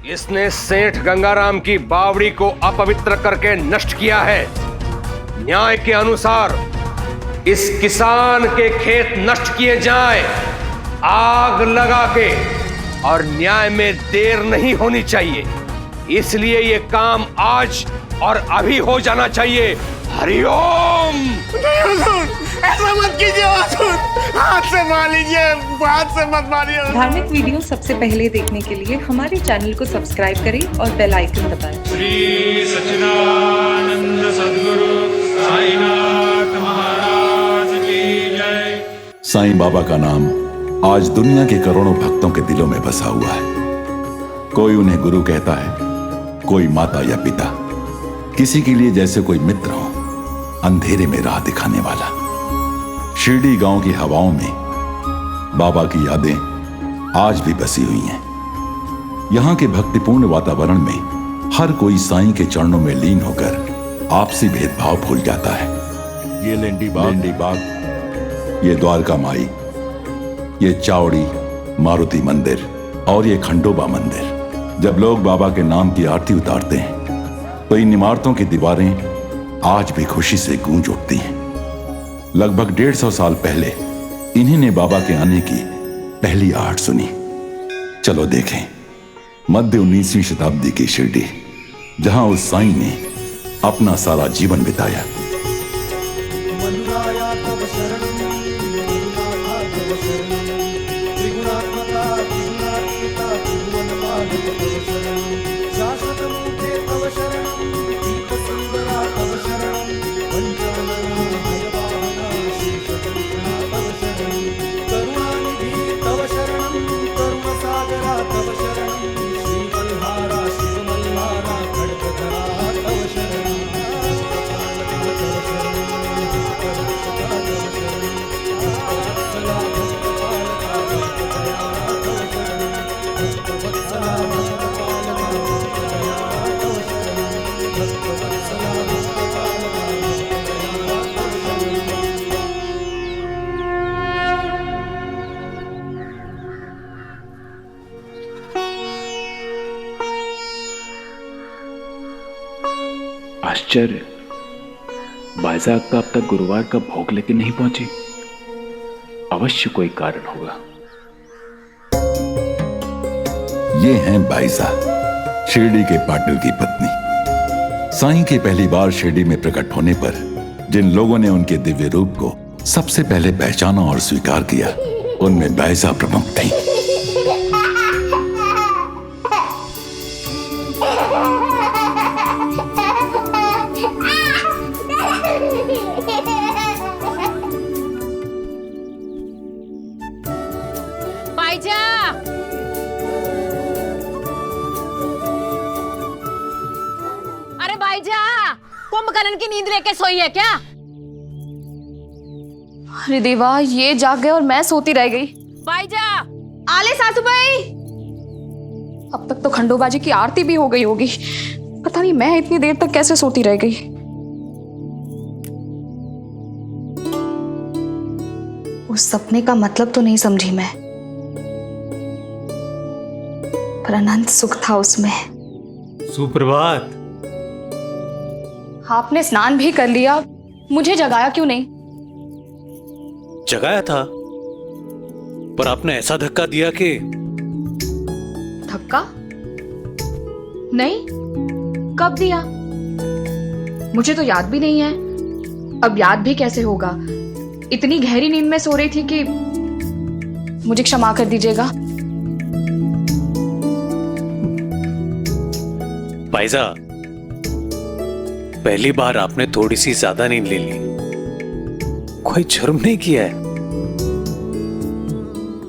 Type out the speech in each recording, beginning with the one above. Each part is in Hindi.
इसने सेठ गंगाराम की बावड़ी को अपवित्र करके नष्ट किया है। न्याय के अनुसार इस किसान के खेत नष्ट किए जाएं, आग लगा के, और न्याय में देर नहीं होनी चाहिए। इसलिए ये काम आज और अभी हो जाना चाहिए। हरिओम। नहीं हुजूर, ऐसा मत कीजिए हुजूर, हाथ से मार लीजिए, हाथ से मत मारिए। धार्मिक वीडियो सबसे पहले देखने के लिए हमारे चैनल को सब्सक्राइब करें और बेल आइकन दबाएं। श्री सच्चिदानंद सद्गुरु साईनाथ महाराज की जय। साईं बाबा का नाम आज दुनिया के करोड़ों भक्तों के दिलों में बसा हुआ है। कोई उन्हें गुरु कहता है, कोई माता या पिता, किसी के लिए जैसे कोई मित्र हो, अंधेरे में राह दिखाने वाला। शिरडी गांव की हवाओं में बाबा की यादें आज भी बसी हुई हैं। यहां के भक्तिपूर्ण वातावरण में हर कोई साईं के चरणों में लीन होकर आपसी भेदभाव भूल जाता है। ये लेंडी बाग, ये द्वारका माई, ये चावड़ी मारुति मंदिर और ये खंडोबा मंदिर। जब लोग बाबा के नाम की आरती उतारते हैं तो इन इमारतों की दीवारें आज भी खुशी से गूंज उठती हैं। लगभग 150 साल पहले इन्हीं ने बाबा के आने की पहली आहट सुनी। चलो देखें मध्य 19वीं शताब्दी की शिरडी, जहां उस साईं ने अपना सारा जीवन बिताया। आश्चर्य, बाइज़ाग का अब तक गुरुवार का भोग लेके नहीं पहुंची। अवश्य कोई कारण होगा। ये हैं बाइज़ा, शिरडी के पाटिल की पत्नी। साईं के पहली बार शिरडी में प्रकट होने पर जिन लोगों ने उनके दिव्य रूप को सबसे पहले पहचाना और स्वीकार किया, उनमें बाइज़ा प्रमुख थी। अरे बाईजा, कुंभकर्ण की नींद लेके सोई है क्या? अरे देवा, ये जाग गए और मैं सोती रह गई। बाईजा, आले सासू भाई। अब तक तो खंडोबाजी की आरती भी हो गई होगी। पता नहीं मैं इतनी देर तक कैसे सोती रह गई। उस सपने का मतलब तो नहीं समझी मैं, पर अनंत सुख था उसमें। सुप्रभात। आपने स्नान भी कर लिया, मुझे जगाया क्यों नहीं? जगाया था, पर आपने ऐसा धक्का दिया कि। धक्का? नहीं, कब दिया? मुझे तो याद भी नहीं है। अब याद भी कैसे होगा? इतनी गहरी नींद में सो रही थी कि मुझे क्षमा कर दीजिएगा। बाइज़ा, पहली बार आपने थोड़ी सी ज्यादा नींद ले ली। कोई जुर्म नहीं किया है।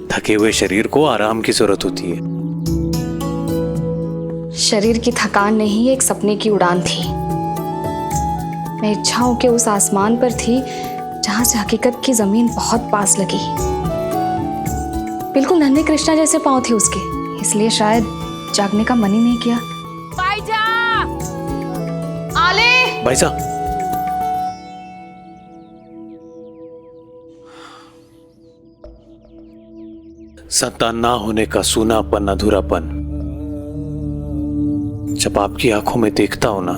थके हुए शरीर को आराम की जरूरत होती है। शरीर की थकान नहीं, एक सपने की उड़ान थी। मैं इच्छाओं के उस आसमान पर थी जहां से हकीकत की जमीन बहुत पास लगी। बिल्कुल नन्हे कृष्णा जैसे पांव थे उसके, इसलिए शायद जागने का मन ही नहीं किया। बाईजा, आले। बाइज़ा, संतान ना होने का सूनापन, अधूरापन जब आपकी आंखों में देखता हूं ना,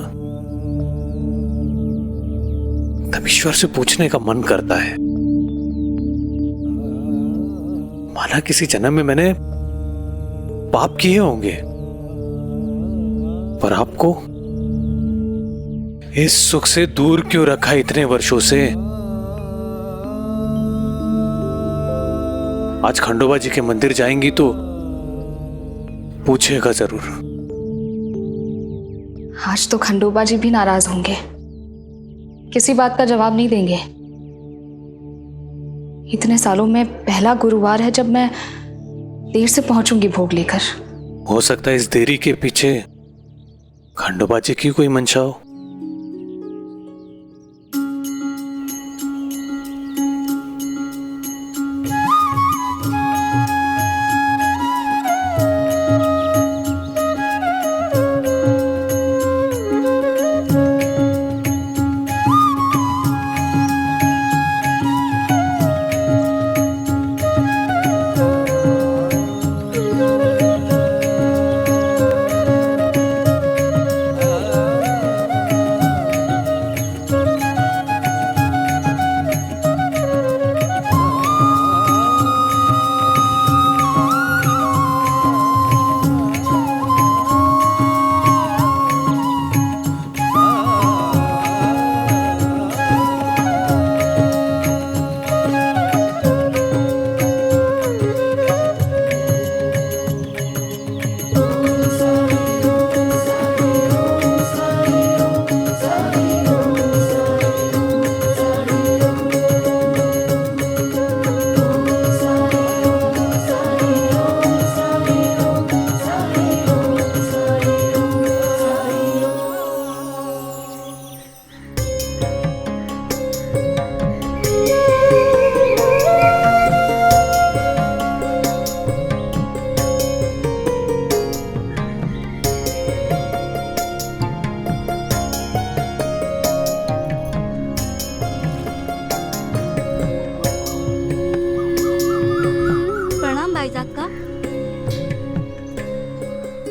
तब ईश्वर से पूछने का मन करता है। माना किसी जन्म में मैंने पाप किए होंगे, पर आपको इस सुख से दूर क्यों रखा इतने वर्षों से? आज खंडोबा जी के मंदिर जाएंगी तो पूछेगा जरूर। आज तो खंडोबा जी भी नाराज होंगे, किसी बात का जवाब नहीं देंगे। इतने सालों में पहला गुरुवार है जब मैं देर से पहुंचूंगी भोग लेकर। हो सकता है इस देरी के पीछे खंडोबा जी की कोई मंशा हो।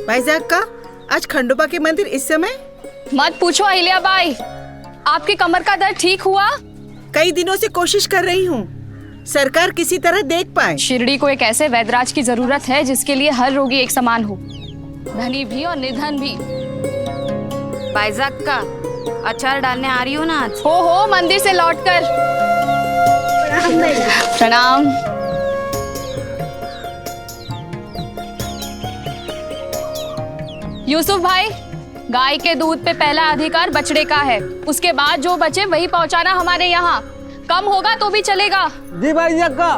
भाईजाक का आज खंडोबा के मंदिर इस समय? मत पूछो अहिल्या बाई, आपकी कमर का दर्द ठीक हुआ? कई दिनों से कोशिश कर रही हूँ, सरकार किसी तरह देख पाए। शिरडी को एक ऐसे वैद्यराज की जरूरत है जिसके लिए हर रोगी एक समान हो, धनी भी और निर्धन भी। भाईजाक का अचार डालने आ रही हो ना आज? हो मंदिर से लौटकर। प्रणाम। यूसुफ भाई, गाय के दूध पे पहला अधिकार बछड़े का है, उसके बाद जो बचे वही पहुंचाना हमारे यहाँ। कम होगा तो भी चलेगा। जी भाई का।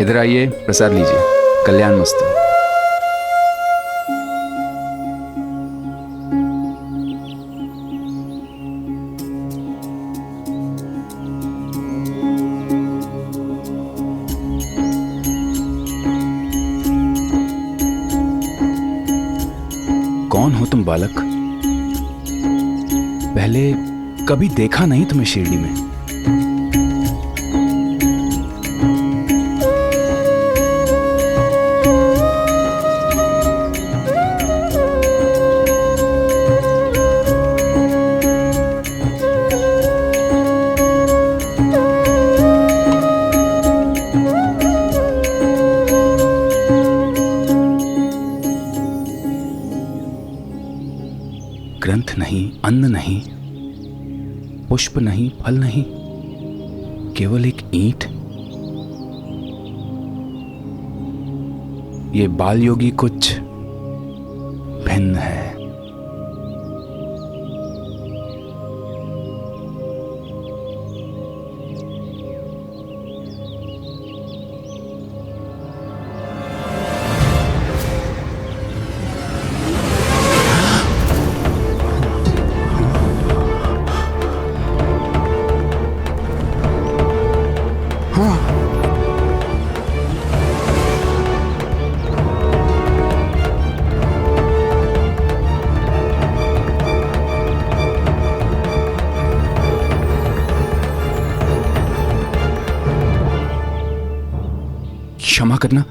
इधर आइए, प्रसाद लीजिए। कल्याण मस्तु। कौन हो तुम बालक? पहले कभी देखा नहीं तुम्हें शिरडी में। ग्रंथ नहीं, अन्न नहीं, पुष्प नहीं, फल नहीं, केवल एक ईंट। ये बाल योगी कुछ भिन्न है। क्षमा करना,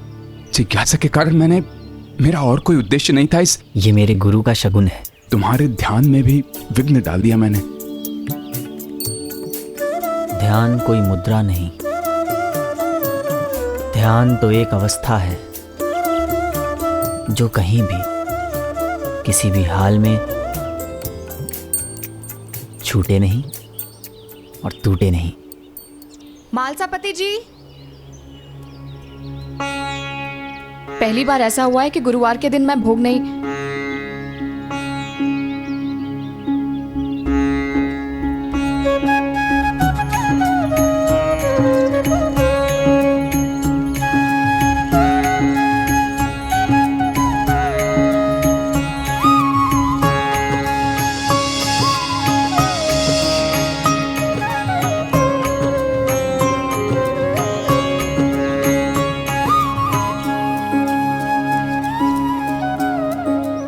जिज्ञासा के कारण मैंने मेरा और कोई उद्देश्य नहीं था। ये मेरे गुरु का शगुन है। तुम्हारे ध्यान में भी विघ्न डाल दिया मैंने। ध्यान कोई मुद्रा नहीं, ध्यान तो एक अवस्था है जो कहीं भी किसी भी हाल में छूटे नहीं और टूटे नहीं। मालसापति जी, पहली बार ऐसा हुआ है कि गुरुवार के दिन मैं भोग नहीं।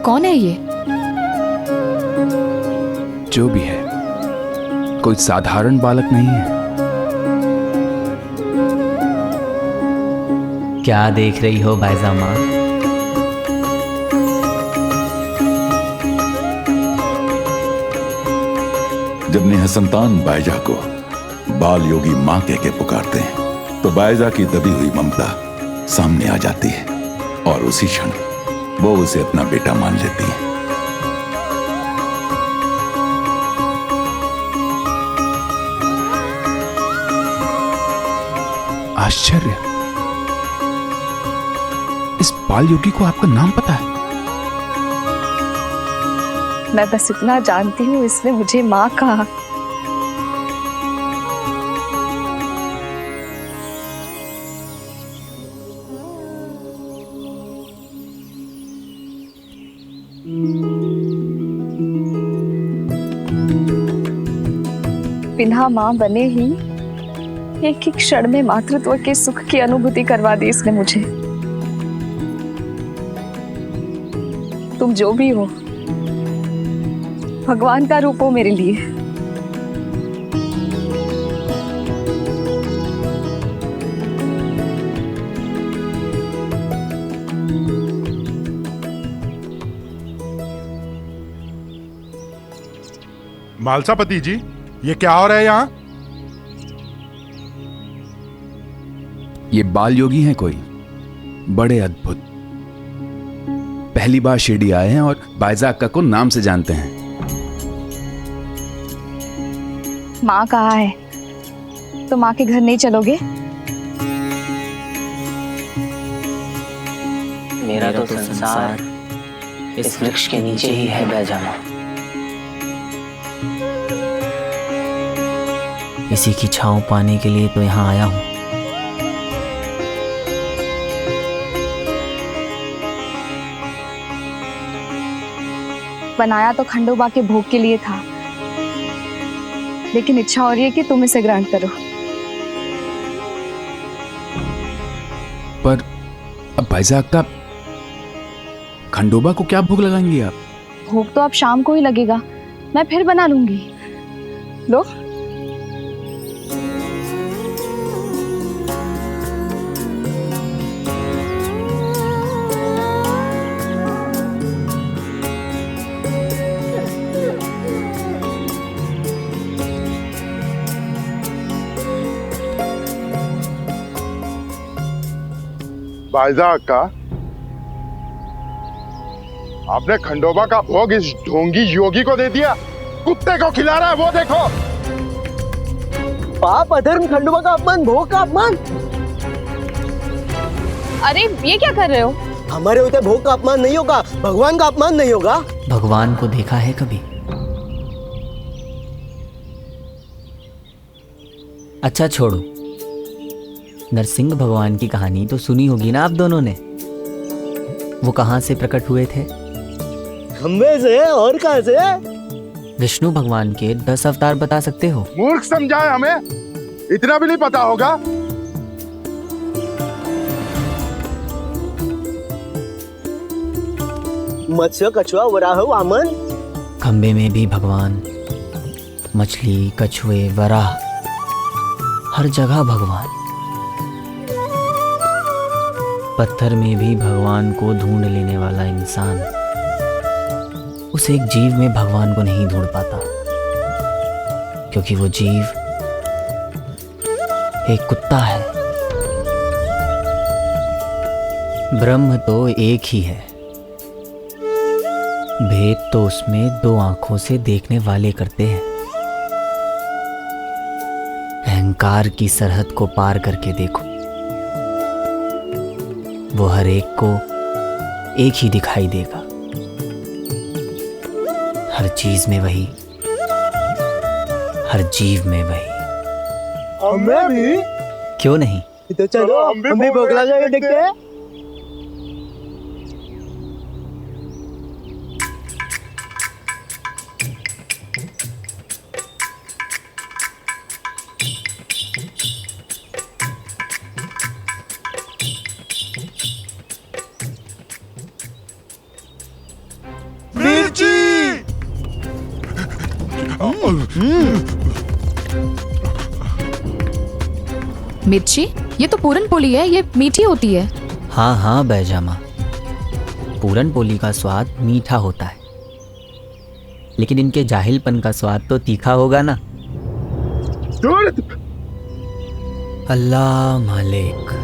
कौन है ये? जो भी है, कोई साधारण बालक नहीं है। क्या देख रही हो बायजा माँ? जब निःसंतान बायजा को बाल योगी माँ कह के पुकारते हैं तो बायजा की दबी हुई ममता सामने आ जाती है और उसी क्षण वो उसे अपना बेटा मान लेती है। आश्चर्य, इस बाल योगी को आपका नाम पता है? मैं बस इतना जानती हूँ, इसने मुझे माँ कहा। बिना माँ बने ही एक ही क्षण में मातृत्व के सुख की अनुभूति करवा दी इसने मुझे। तुम जो भी हो, भगवान का रूप हो मेरे लिए। मालसापति जी, ये क्या हो रहा है यहाँ? ये बाल योगी हैं कोई बड़े अद्भुत। पहली बार शिरडी आए हैं और बायजा अक्का को नाम से जानते हैं। माँ कहाँ है? तो माँ के घर नहीं चलोगे? मेरा तो संसार इस वृक्ष के नीचे ही है बायजा माँ। इसी की छांव पाने के लिए तो यहाँ आया हूँ। बनाया तो खंडोबा के भोग के लिए था, लेकिन इच्छा हो रही है कि तुम इसे ग्रांट करो। पर अब बायजा अक्का, खंडोबा को क्या भोग लगाएंगी आप? भोग तो अब शाम को ही लगेगा, मैं फिर बना लूंगी। लो। बायजा अक्का, आपने खंडोबा का भोग इस ढोंगी योगी को दे दिया। कुत्ते को खिला रहा है वो देखो। पाप, अधर्म, खंडोबा का अपमान, भोग का अपमान। अरे ये क्या कर रहे हो? हमारे होते भोग का अपमान नहीं होगा, भगवान का अपमान नहीं होगा। भगवान को देखा है कभी? अच्छा छोड़ो, नरसिंह भगवान की कहानी तो सुनी होगी ना आप दोनों ने। वो कहाँ से प्रकट हुए थे? खंबे से। और कहाँ से? विष्णु भगवान के 10 अवतार बता सकते हो? मूर्ख समझाए हमें, इतना भी नहीं पता होगा। मत्स्य, कछुआ, वराह, वामन। खंबे में भी भगवान, मछली, कछुए, वराह, हर जगह भगवान। पत्थर में भी भगवान को ढूंढ लेने वाला इंसान उस एक जीव में भगवान को नहीं ढूंढ पाता, क्योंकि वो जीव एक कुत्ता है। ब्रह्म तो एक ही है, भेद तो उसमें दो आंखों से देखने वाले करते हैं। अहंकार की सरहद को पार करके देखो, वो हर एक को एक ही दिखाई देगा। हर चीज में वही, हर जीव में वही। हमें भी? क्यों नहीं? तो चलो हम भी बोगला जाके देखते हैं। मिर्ची, ये तो पूरन पोली है, ये मीठी होती है। हाँ हाँ बैजामा, पूरन पोली का स्वाद मीठा होता है, लेकिन इनके जाहिलपन का स्वाद तो तीखा होगा ना। अल्लाह मालिक।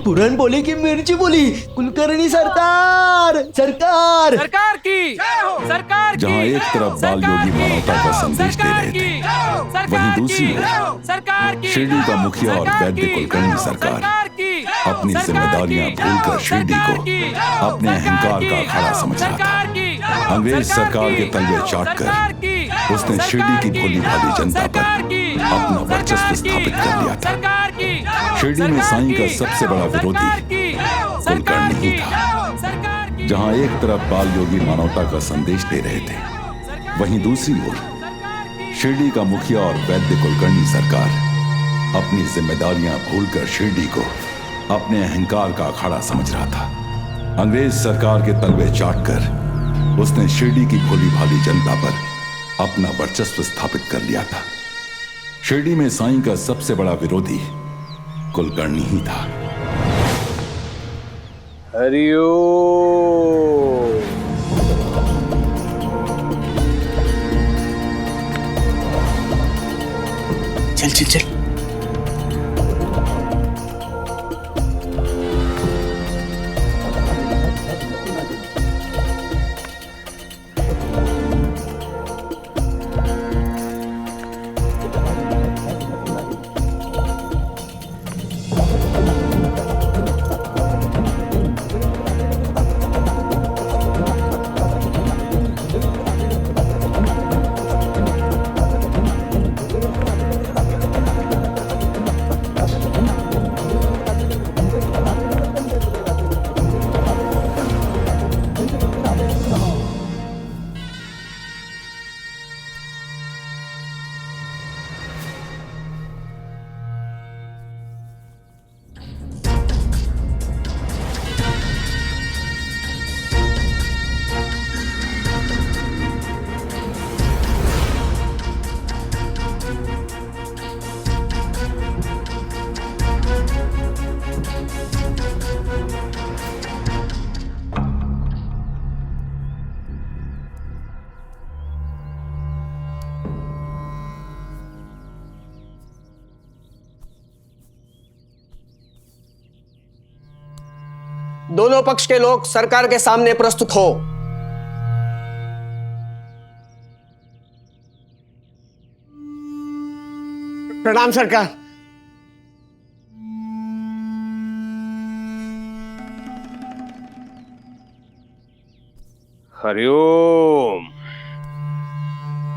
पूरन बोली की मिर्ची बोली, कुलकर्णी सरकार सरकार सरकार की, सरकार की। जहाँ एक तरफ बाल योगी मानवता का संदेश दे रहे थे, वहीं दूसरी ओर शिरडी का मुखिया और वैद्य कुलकर्णी सरकार अपनी जिम्मेदारियां भूलकर शिरडी को अपने अहंकार का अखाड़ा समझ रहा था। अंग्रेज सरकार के तलवे चाटकर उसने शिरडी की भोली भाली जनता पर अपना वर्चस्व स्थापित कर लिया था। शिरडी में साईं का सबसे बड़ा विरोधी कुलकर्णी ही था। जहां एक तरफ बाल योगी मानवता का संदेश दे रहे थे, वहीं दूसरी ओर शिरडी का मुखिया और वैद्य कुलकर्णी सरकार अपनी जिम्मेदारियां भूलकर शिरडी को अपने अहंकार का अखाड़ा समझ रहा था। अंग्रेज सरकार के तलवे चाटकर उसने शिरडी की भोली भाली जनता पर अपना वर्चस्व स्थापित कर लिया था। शिरडी में साईं का सबसे बड़ा विरोधी कुलकर्णी ही था। हरिओम। चल चल चल। दोनों पक्ष के लोग सरकार के सामने प्रस्तुत हो। प्रणाम सरकार। हरिओम।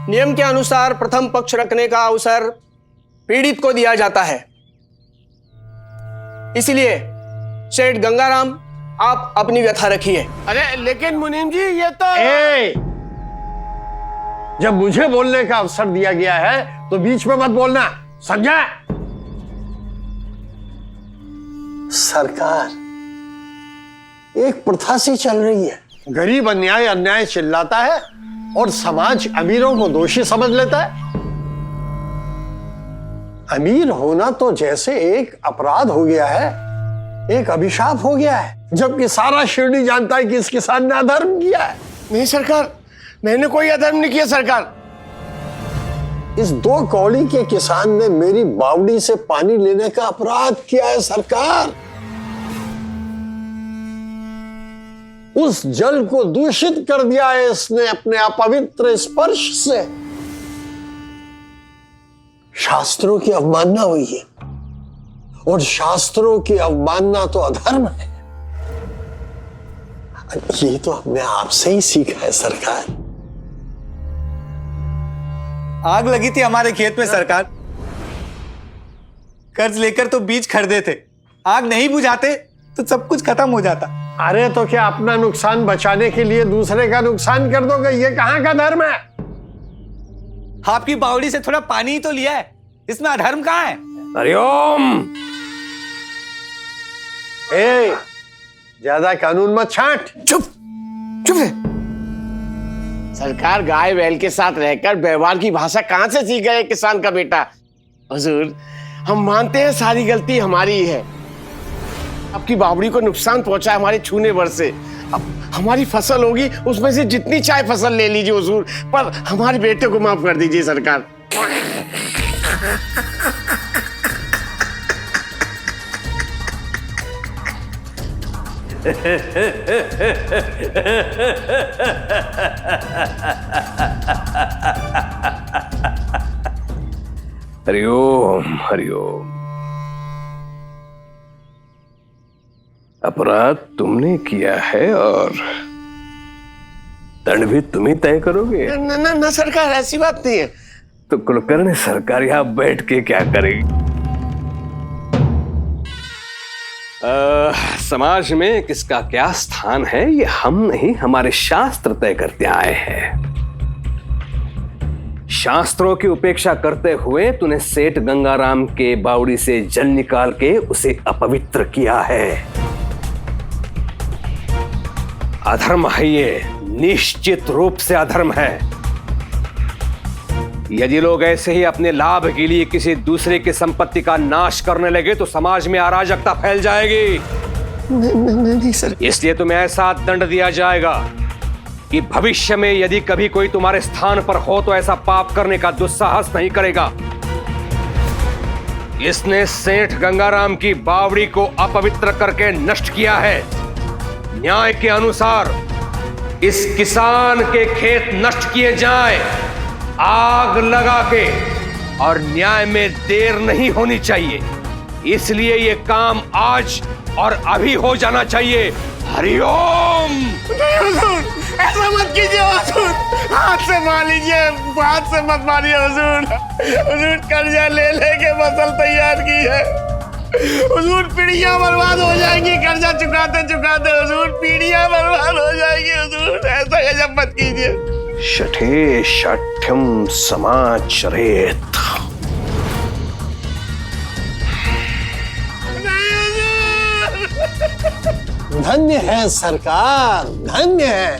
नियम के अनुसार प्रथम पक्ष रखने का अवसर पीड़ित को दिया जाता है, इसलिए सेठ गंगाराम आप अपनी व्यथा रखिए। अरे लेकिन मुनीम जी ये तो जब मुझे बोलने का अवसर दिया गया है तो बीच में मत बोलना, समझा? सरकार, एक प्रथा सी चल रही है। गरीब अन्याय अन्याय चिल्लाता है और समाज अमीरों को दोषी समझ लेता है। अमीर होना तो जैसे एक अपराध हो गया है, एक अभिशाप हो गया है, जबकि सारा शिरडी जानता है कि इस किसान ने अधर्म किया है। नहीं सरकार, मैंने कोई अधर्म नहीं किया सरकार। इस 2 कौड़ी के किसान ने मेरी बावड़ी से पानी लेने का अपराध किया है सरकार। उस जल को दूषित कर दिया है इसने अपने अपवित्र स्पर्श से। शास्त्रों की अवमानना हुई है, और शास्त्रों की अवमानना तो अधर्म है। ये तो हमने आपसे ही सीखा है सरकार। आग लगी थी हमारे खेत में सरकार, कर्ज लेकर तो बीज खरीदे थे, आग नहीं बुझाते तो सब कुछ खत्म हो जाता। अरे तो क्या अपना नुकसान बचाने के लिए दूसरे का नुकसान कर दोगे? ये कहां का धर्म है? आपकी बावड़ी से थोड़ा पानी ही तो लिया है, इसमें अधर्म कहां है? हरिओम। ज्यादा कानून मत छांट। चुप चुप है। सरकार, गाय बैल के साथ रहकर व्यवहार की भाषा कहां से सीख गए किसान का बेटा? हुजूर, हम मानते हैं सारी गलती हमारी ही है। आपकी बावड़ी को नुकसान पहुंचा हमारे छूने भर से। अब हमारी फसल होगी, उसमें से जितनी चाहे फसल ले लीजिए हुजूर, पर हमारे बेटे को माफ कर दीजिए सरकार। हरिओम हरिओम। अपराध तुमने किया है और दंड भी तुम ही तय करोगे। ना सरकार, ऐसी बात नहीं है। तो कुलकर्णी सरकार यहां बैठ के क्या करेगी? समाज में किसका क्या स्थान है ये हम नहीं, हमारे शास्त्र तय करते आए हैं। शास्त्रों की उपेक्षा करते हुए तूने सेठ गंगाराम के बावड़ी से जल निकाल के उसे अपवित्र किया है। अधर्म है ये, निश्चित रूप से अधर्म है। यदि लोग ऐसे ही अपने लाभ के लिए किसी दूसरे की संपत्ति का नाश करने लगे तो समाज में अराजकता फैल जाएगी। नहीं सर। इसलिए तुम्हें ऐसा दंड दिया जाएगा कि भविष्य में यदि कभी कोई तुम्हारे स्थान पर हो तो ऐसा पाप करने का दुस्साहस नहीं करेगा। इसने सेठ गंगाराम की बावड़ी को अपवित्र करके नष्ट किया है। न्याय के अनुसार इस किसान के खेत नष्ट किए जाएं, आग लगा के, और न्याय में देर नहीं होनी चाहिए। इसलिए ये काम आज और अभी हो जाना चाहिए। हरिओम। ऐसा मत कीजिए हुजूर, हाथ से मार लीजिए, हाथ से मत मारिए हुजूर। हुजूर कर्जा ले लेके फसल तैयार की है हुजूर, पीढ़ियां बर्बाद हो जाएंगी कर्जा चुकाते चुकाते हुजूर, पीढ़ियां बर्बाद हो जाएंगी हुजूर, ऐसा गजब मत कीजिए। शठे शाठ्यम समाचरेत। धन्य है सरकार, धन्य है।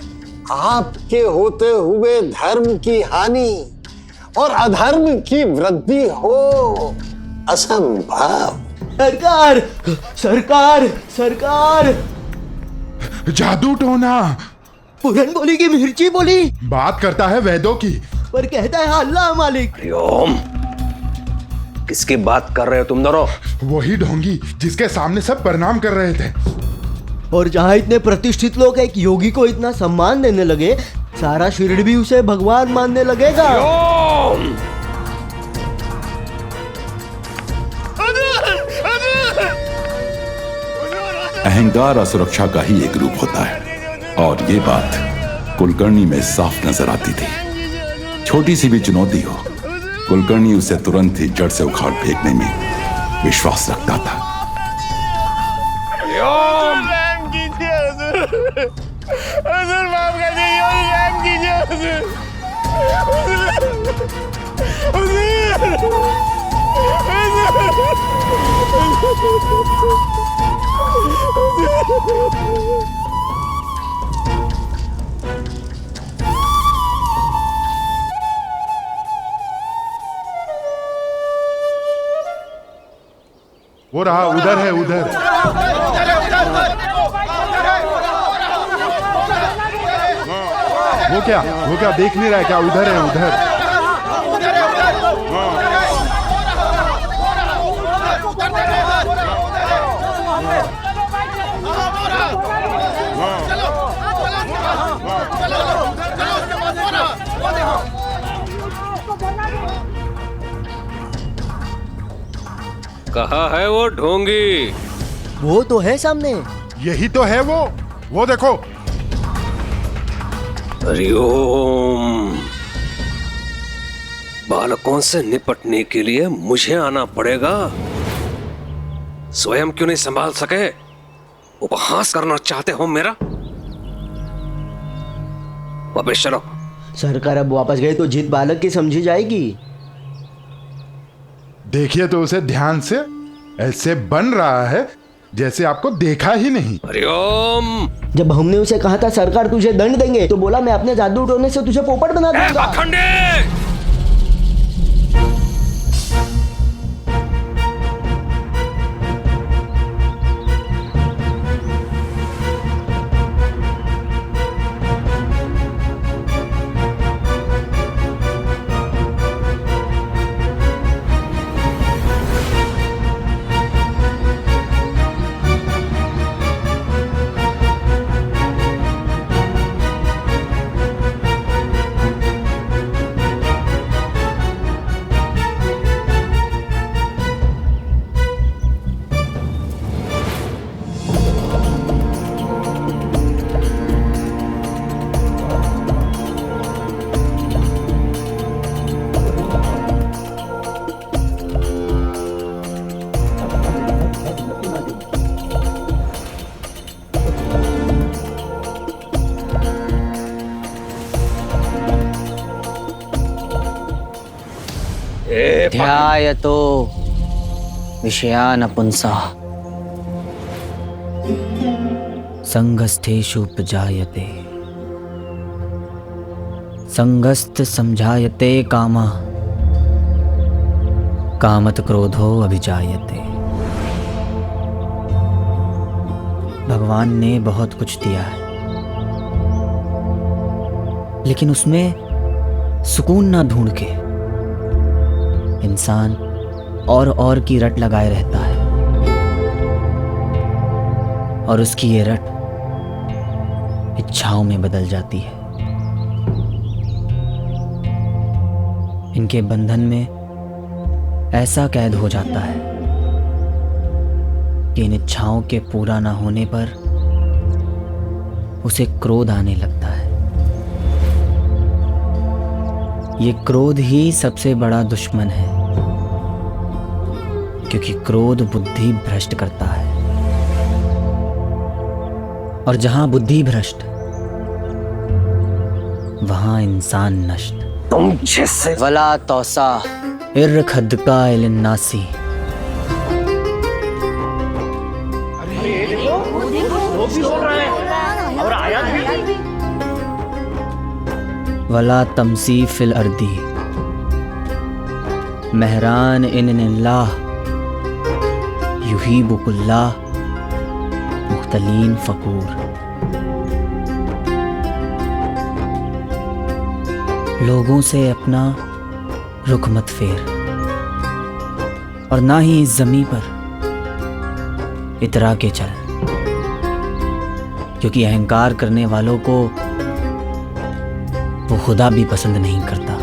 आपके होते हुए धर्म की हानि और अधर्म की वृद्धि हो असंभव। सरकार सरकार सरकार, जादू टोना, पुरन बोली की मिर्ची बोली, बात करता है वेदों की, पर कहता है अल्लाह मालिक। हरिओम। किसकी बात कर रहे हो तुम दोनों? वही ढोंगी जिसके सामने सब प्रणाम कर रहे थे। और जहाँ इतने प्रतिष्ठित लोग एक योगी को इतना सम्मान देने लगे, सारा शिरडी भी उसे भगवान मानने लगेगा। अहंकार असुरक्षा का ही एक रूप होता है, और ये बात कुलकर्णी में साफ नजर आती थी। छोटी सी भी चुनौती हो, कुलकर्णी उसे तुरंत ही जड़ से उखाड़ फेंकने में विश्वास रखता था। हुजूर माफ कर दीजिए, रहम कीजिए हुजूर। वो रहा, उधर है, उधर। वो क्या देख नहीं रहा है क्या? उधर है, उधर। कहाँ है वो ढोंगी? वो तो है सामने। यही तो है वो देखो। हरिओम। बालकों से निपटने के लिए मुझे आना पड़ेगा? स्वयं क्यों नहीं संभाल सके? उपहास करना चाहते हो मेरा? वापस चलो। सरकार अब वापस गए तो जीत बालक की समझी जाएगी। देखिए तो उसे ध्यान से, ऐसे बन रहा है जैसे आपको देखा ही नहीं। हरिओम। जब हमने उसे कहा था सरकार तुझे दंड देंगे, तो बोला मैं अपने जादू टोने से तुझे पोपट बना दूंगा। ध्यायतो विषयान् पुंसः संगस्थेषु उपजायते संगस्थ समझायते कामः कामत क्रोधो अभिजायते। भगवान ने बहुत कुछ दिया है, लेकिन उसमें सुकून ना ढूंढ के इंसान और की रट लगाए रहता है, और उसकी ये रट इच्छाओं में बदल जाती है। इनके बंधन में ऐसा कैद हो जाता है कि इन इच्छाओं के पूरा ना होने पर उसे क्रोध आने लगता है। ये क्रोध ही सबसे बड़ा दुश्मन है, क्योंकि क्रोध बुद्धि भ्रष्ट करता है, और जहां बुद्धि भ्रष्ट वहां इंसान नष्ट। तुम जैसे वला तौसा इर खदका इलन्नासी। वला तमसी फिल अर्दी महरान इन्निल्लाह युही बुकुल्लाह मुख्तलीन फकूर। लोगों से अपना रुख मत फेर, और ना ही इस जमीन पर इतरा के चल, क्योंकि अहंकार करने वालों को वो खुदा भी पसंद नहीं करता।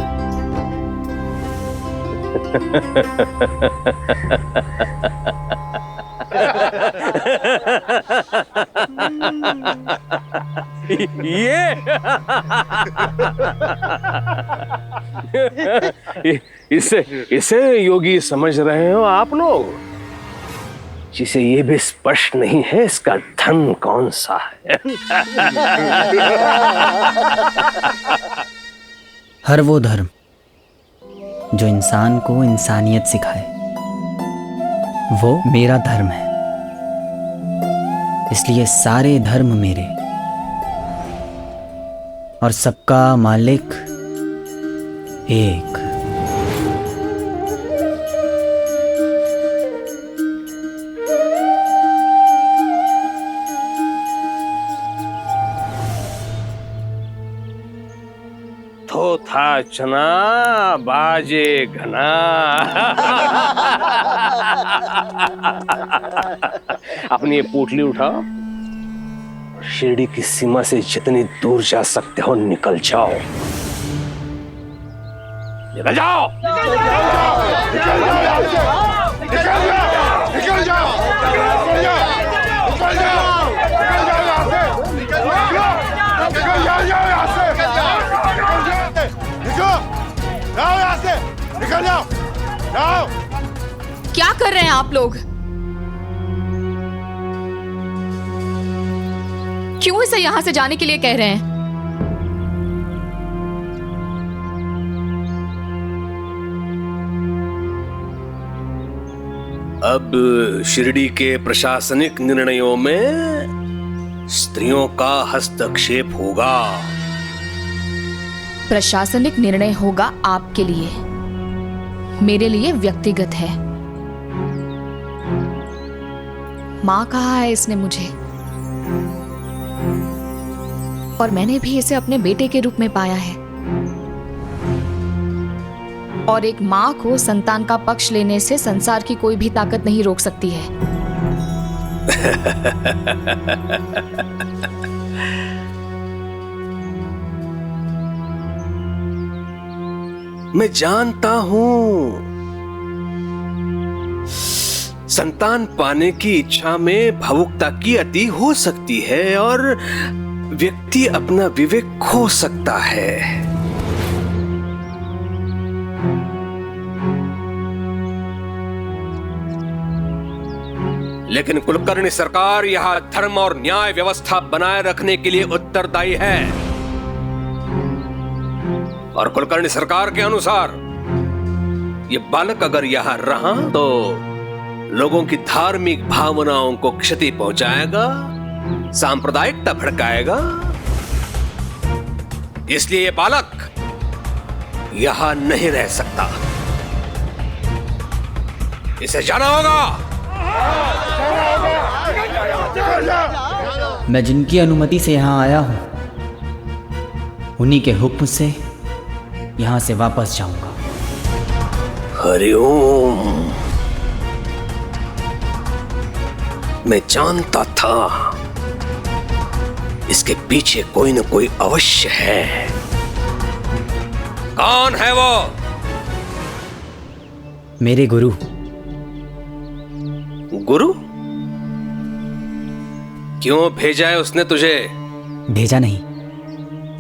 इसे योगी समझ रहे हो आप लोग, जिसे ये भी स्पष्ट नहीं है इसका धन कौन सा है। हर वो धर्म जो इंसान को इंसानियत सिखाए वो मेरा धर्म है, इसलिए सारे धर्म मेरे, और सबका मालिक एक। था चना बाजे घना। अपनी ये पोटली उठाओ, शिरडी की सीमा से जितनी दूर जा सकते हो निकल जाओ, निकल जाओ, निकल जाओ, निकल जाओ, निकल जाओ, निकल जाओ, निकल जाओ, जाओ। क्या कर रहे हैं आप लोग? क्यों इसे यहां से जाने के लिए कह रहे हैं? अब शिरडी के प्रशासनिक निर्णयों में स्त्रियों का हस्तक्षेप होगा। प्रशासनिक निर्णय होगा आपके लिए, मेरे लिए व्यक्तिगत है। मां कहा है इसने मुझे, और मैंने भी इसे अपने बेटे के रूप में पाया है। और एक मां को संतान का पक्ष लेने से संसार की कोई भी ताकत नहीं रोक सकती है। मैं जानता हूं, संतान पाने की इच्छा में भावुकता की अति हो सकती है और व्यक्ति अपना विवेक खो सकता है। लेकिन कुलकर्णी सरकार यहां धर्म और न्याय व्यवस्था बनाए रखने के लिए उत्तरदायी है, और कुलकर्णी सरकार के अनुसार ये बालक अगर यहां रहा तो लोगों की धार्मिक भावनाओं को क्षति पहुंचाएगा, सांप्रदायिकता भड़काएगा। इसलिए ये बालक यहां नहीं रह सकता, इसे जाना होगा। मैं जिनकी अनुमति से यहाँ आया हूँ, उन्हीं के हुक्म से यहाँ से वापस जाऊंगा। हरिओम। मैं जानता था इसके पीछे कोई न कोई अवश्य है। कौन है वो? मेरे गुरु। गुरु? क्यों भेजा है उसने तुझे? भेजा नहीं,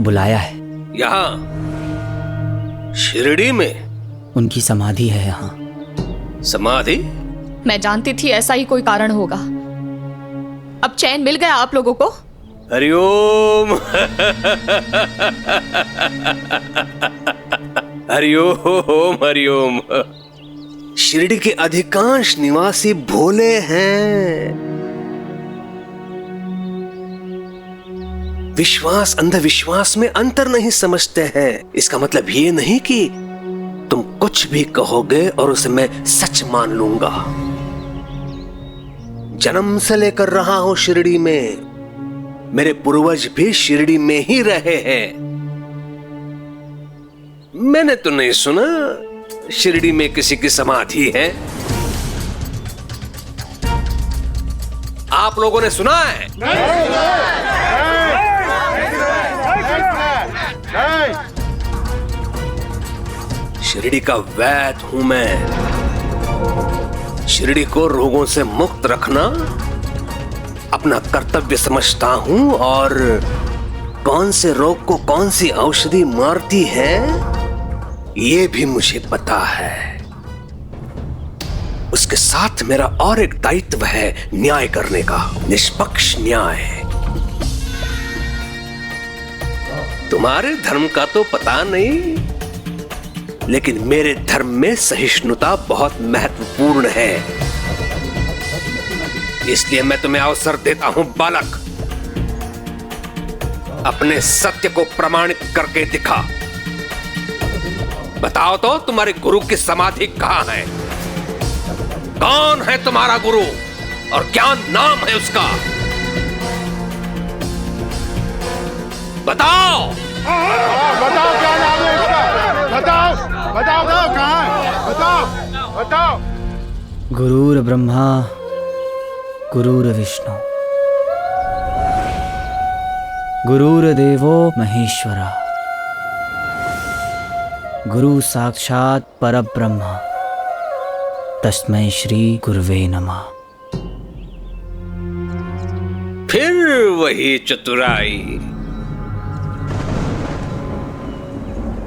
बुलाया है। यहां शिरडी में? उनकी समाधि है यहाँ। समाधि? मैं जानती थी ऐसा ही कोई कारण होगा। अब चैन मिल गया आप लोगों को? हरिओम। हरिओम हरिओम। शिरडी के अधिकांश निवासी भोले हैं। विश्वास अंधविश्वास में अंतर नहीं समझते हैं। इसका मतलब ये नहीं कि तुम कुछ भी कहोगे और उसे मैं सच मान लूंगा। जन्म से लेकर रहा हूं शिरडी में, मेरे पूर्वज भी शिरडी में ही रहे हैं। मैंने तो नहीं सुना शिरडी में किसी की समाधि है। आप लोगों ने सुना है? शिरडी का वैद्य हूं मैं। शिरडी को रोगों से मुक्त रखना अपना कर्तव्य समझता हूं, और कौन से रोग को कौन सी औषधि मारती है ये भी मुझे पता है। उसके साथ मेरा और एक दायित्व है न्याय करने का, निष्पक्ष न्याय। तुम्हारे धर्म का तो पता नहीं, लेकिन मेरे धर्म में सहिष्णुता बहुत महत्वपूर्ण है। इसलिए मैं तुम्हें अवसर देता हूं बालक, अपने सत्य को प्रमाणित करके दिखा। बताओ तो तुम्हारे गुरु की समाधि कहां है? कौन है तुम्हारा गुरु और क्या नाम है उसका? बताओ। बताओ क्या नाम है उसका? बताओ बताओ बताओ कहाँ है, बताओ बताओ। गुरुर ब्रह्मा गुरुर विष्णु गुरुर्देवो महेश्वरा गुरु साक्षात परब्रह्म तस्मै श्री गुरुवे नमः। फिर वही चतुराई।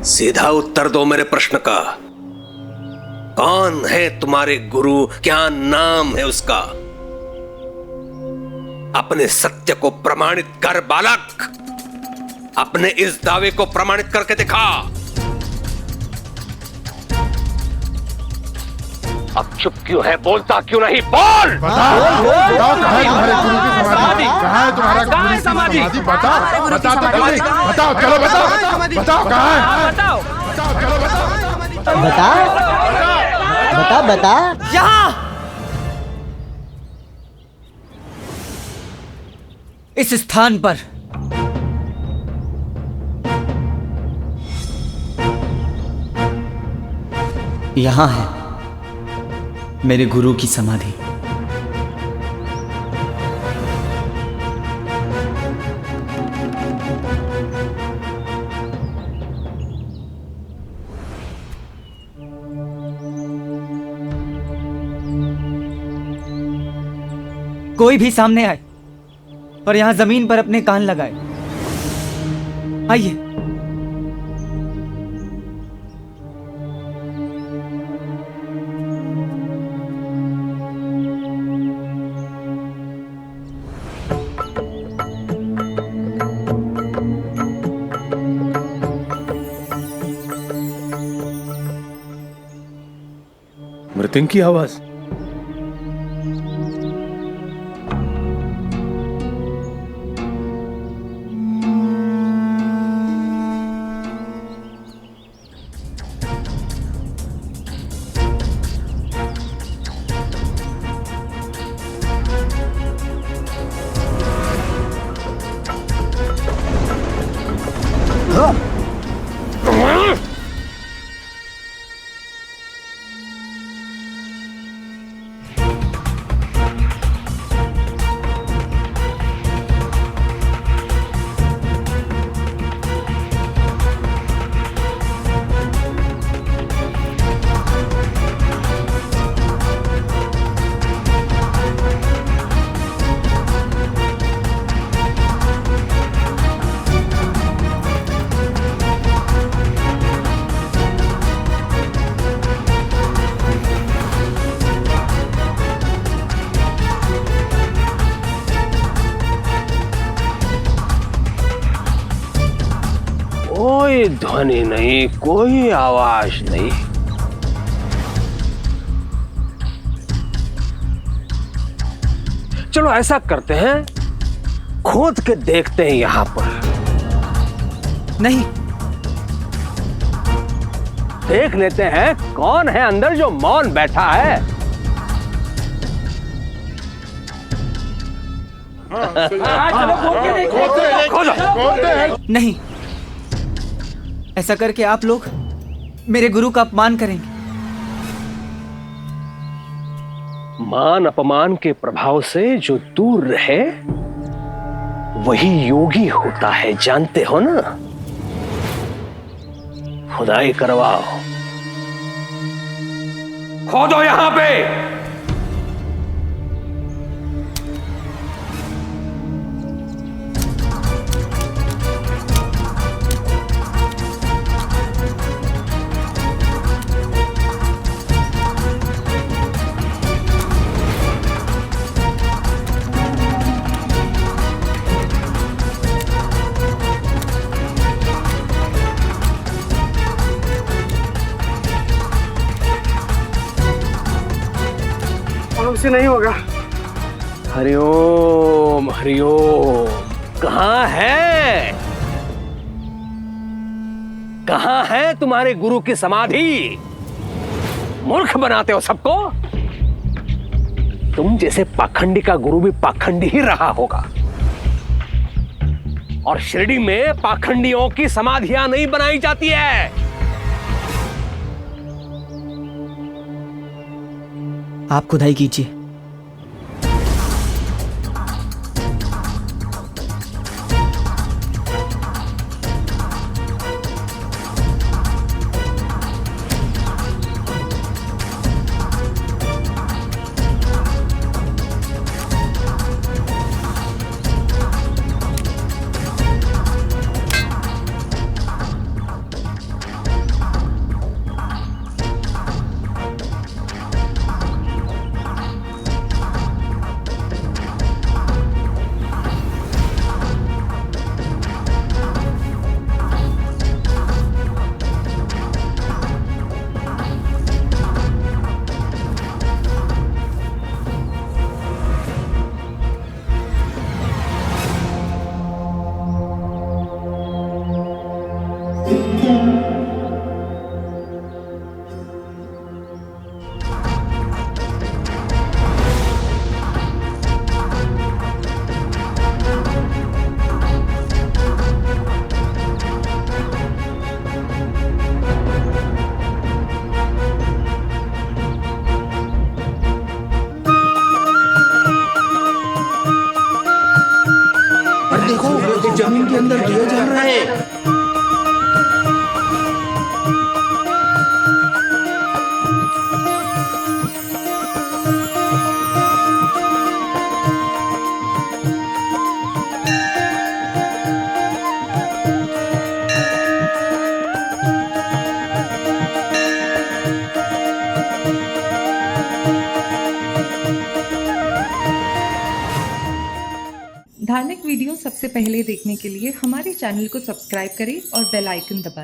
सीधा उत्तर दो मेरे प्रश्न का। कौन है तुम्हारे गुरु, क्या नाम है उसका? अपने सत्य को प्रमाणित कर बालक, अपने इस दावे को प्रमाणित करके दिखा। अब चुप क्यों है, बोलता क्यों नहीं? बोल। बताओ कहाँ है तुम्हारे गुरु की समाधि? कहाँ है तुम्हारा गुरु की समाधि? बताओ बताओ तो जल्दी बताओ, चलो बताओ बताओ कहाँ है? बताओ चलो बताओ बता बता बता। यहाँ इस स्थान पर यहाँ है मेरे गुरु की समाधि। कोई भी सामने आए और यहां जमीन पर अपने कान लगाए। आइए। मृत्यु की आवाज। कोई ध्वनि नहीं, कोई आवाज नहीं। चलो ऐसा करते हैं, खोद के देखते हैं यहां पर। नहीं, देख लेते हैं कौन है अंदर जो मौन बैठा है। नहीं, ऐसा करके आप लोग मेरे गुरु का अपमान करेंगे। मान अपमान के प्रभाव से जो दूर रहे वही योगी होता है, जानते हो ना? खुदाई करवाओ, खोदो यहां पे। से नहीं होगा। हरिओम हरिओम। कहां है, कहां है तुम्हारे गुरु की समाधि? मूर्ख बनाते हो सबको। तुम जैसे पाखंडी का गुरु भी पाखंडी ही रहा होगा। और शिरडी में पाखंडियों की समाधियां नहीं बनाई जाती है। आप खुदाई कीजिए। देखो जमीन के अंदर दिए जल रहे हैं। धार्मिक वीडियो सबसे पहले देखने के लिए हमारे चैनल को सब्सक्राइब करें और बेल आइकन दबाएं।